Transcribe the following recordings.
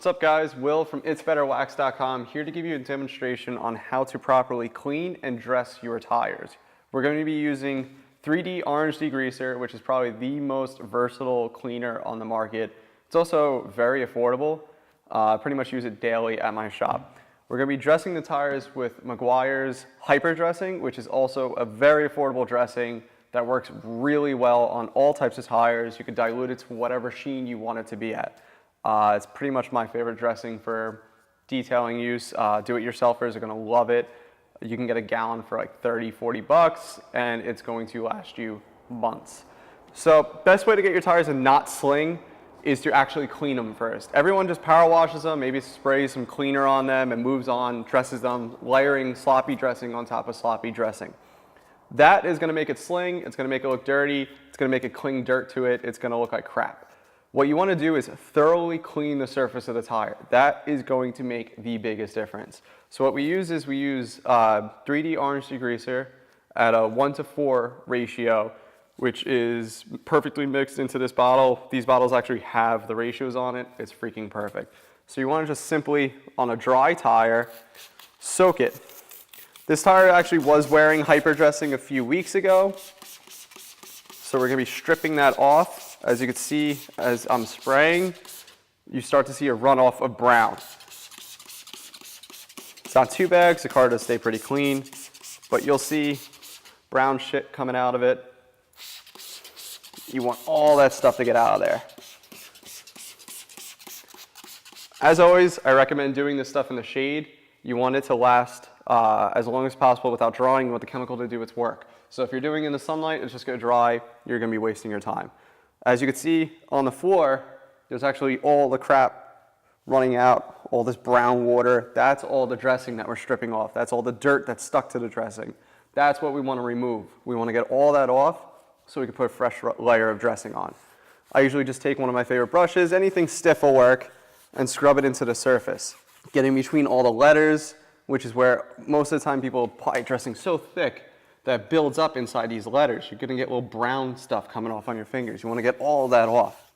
What's up guys, Will from itsbetterwax.com here to give you a demonstration on how to properly clean and dress your tires. We're going to be using 3D orange degreaser, which is probably the most versatile cleaner on the market. It's also very affordable. I pretty much use it daily at my shop. We're going to be dressing the tires with Meguiar's Hyper Dressing, which is also a very affordable dressing that works really well on all types of tires. You can dilute it to whatever sheen you want it to be at. It's pretty much my favorite dressing for detailing use. Do-it-yourselfers are going to love it. You can get a gallon for like 30, 40 bucks, and it's going to last you months. So best way to get your tires and not sling is to actually clean them first. Everyone just power washes them, maybe sprays some cleaner on them and moves on, dresses them, layering sloppy dressing on top of sloppy dressing. That is going to make it sling, it's going to make it look dirty, it's going to make it cling dirt to it, it's going to look like crap. What you want to do is thoroughly clean the surface of the tire. That is going to make the biggest difference. So what we use is 3D orange degreaser at a 1:4 ratio, which is perfectly mixed into this bottle. These bottles actually have the ratios on it. It's freaking perfect. So you want to just simply, on a dry tire, soak it. This tire actually was wearing hyper dressing a few weeks ago. So we're going to be stripping that off. As you can see, as I'm spraying, you start to see a runoff of brown. It's not too bad because the car does stay pretty clean, but you'll see brown shit coming out of it. You want all that stuff to get out of there. As always, I recommend doing this stuff in the shade. You want it to last as long as possible without drying. You want the chemical to do its work. So if you're doing it in the sunlight, it's just going to dry. You're going to be wasting your time. As you can see on the floor, there's actually all the crap running out, all this brown water. That's all the dressing that we're stripping off. That's all the dirt that's stuck to the dressing. That's what we want to remove. We want to get all that off so we can put a fresh layer of dressing on. I usually just take one of my favorite brushes, anything stiff will work, and scrub it into the surface. Getting between all the letters, which is where most of the time people apply dressing so thick that builds up inside these letters. You're gonna get little brown stuff coming off on your fingers. You wanna get all of that off.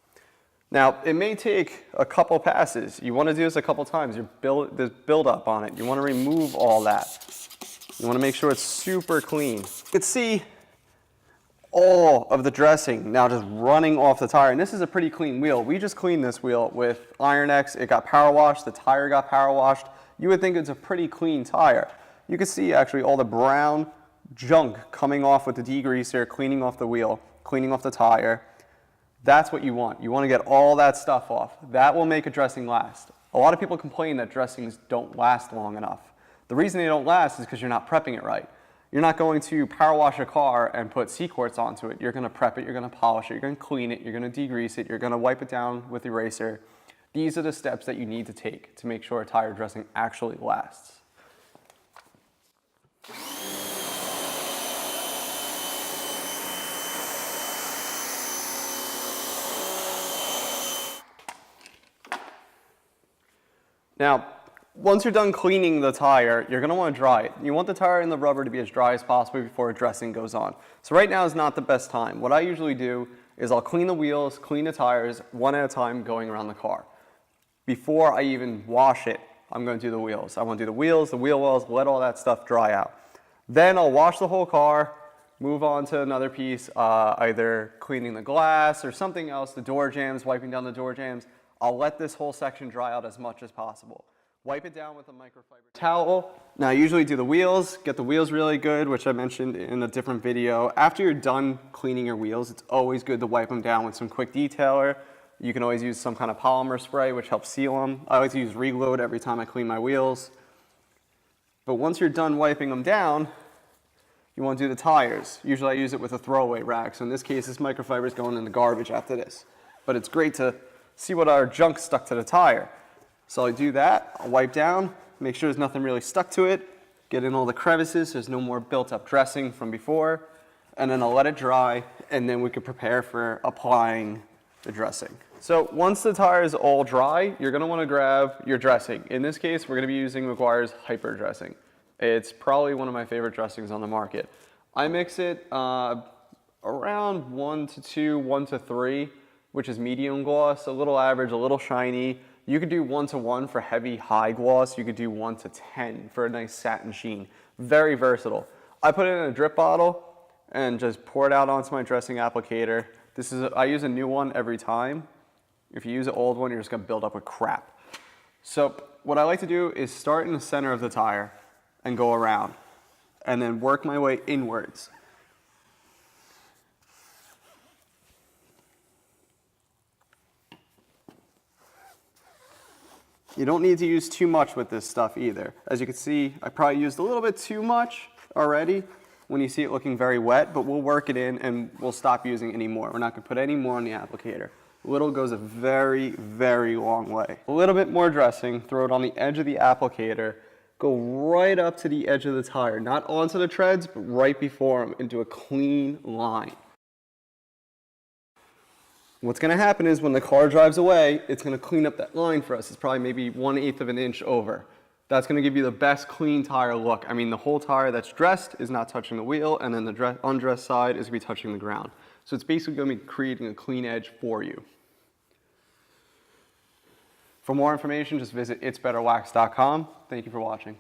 Now, it may take a couple passes. You wanna do this a couple times. There's buildup on it. You wanna remove all that. You wanna make sure it's super clean. You can see all of the dressing now just running off the tire. And this is a pretty clean wheel. We just cleaned this wheel with Iron X. It got power washed, the tire got power washed. You would think it's a pretty clean tire. You can see actually all the brown junk coming off with the degreaser, cleaning off the wheel, cleaning off the tire. That's what you want. You want to get all that stuff off. That will make a dressing last. A lot of people complain that dressings don't last long enough. The reason they don't last is because you're not prepping it right. You're not going to power wash a car and put C-quartz onto it. You're going to prep it, you're going to polish it, you're going to clean it, you're going to degrease it, you're going to wipe it down with eraser. These are the steps that you need to take to make sure a tire dressing actually lasts. Now, once you're done cleaning the tire, you're going to want to dry it. You want the tire and the rubber to be as dry as possible before a dressing goes on. So right now is not the best time. What I usually do is I'll clean the wheels, clean the tires, one at a time going around the car. Before I even wash it, I'm going to do the wheels. I want to do the wheels, the wheel wells, let all that stuff dry out. Then I'll wash the whole car, move on to another piece, either cleaning the glass or something else, the door jambs, wiping down the door jambs. I'll let this whole section dry out as much as possible. Wipe it down with a microfiber towel. Now I usually do the wheels, get the wheels really good, which I mentioned in a different video. After you're done cleaning your wheels, it's always good to wipe them down with some quick detailer. You can always use some kind of polymer spray, which helps seal them. I always use Reload every time I clean my wheels. But once you're done wiping them down, you want to do the tires. Usually I use it with a throwaway rag. So in this case, this microfiber is going in the garbage after this. But it's great to see what our junk stuck to the tire. So I do that, I'll wipe down, make sure there's nothing really stuck to it, get in all the crevices, there's no more built up dressing from before, and then I'll let it dry, and then we can prepare for applying the dressing. So once the tire is all dry, you're going to want to grab your dressing. In this case, we're going to be using Meguiar's Hyper Dressing. It's probably one of my favorite dressings on the market. I mix it around 1 to 2, 1 to 3, which is medium gloss, a little average, a little shiny. You could do 1-to-1 for heavy high gloss. You could do 1-to-10 for a nice satin sheen. Very versatile. I put it in a drip bottle and just pour it out onto my dressing applicator. I use a new one every time. If you use an old one, you're just gonna build up with crap. So what I like to do is start in the center of the tire and go around, and then work my way inwards. You don't need to use too much with this stuff either. As you can see, I probably used a little bit too much already when you see it looking very wet, but we'll work it in and we'll stop using any more. We're not gonna put any more on the applicator. Little goes a very, very long way. A little bit more dressing, throw it on the edge of the applicator, go right up to the edge of the tire, not onto the treads, but right before them into a clean line. What's gonna happen is when the car drives away, it's gonna clean up that line for us. It's probably maybe 1/8 of an inch over. That's gonna give you the best clean tire look. I mean, the whole tire that's dressed is not touching the wheel, and then the undressed side is gonna be touching the ground. So it's basically gonna be creating a clean edge for you. For more information, just visit itsbetterwax.com. Thank you for watching.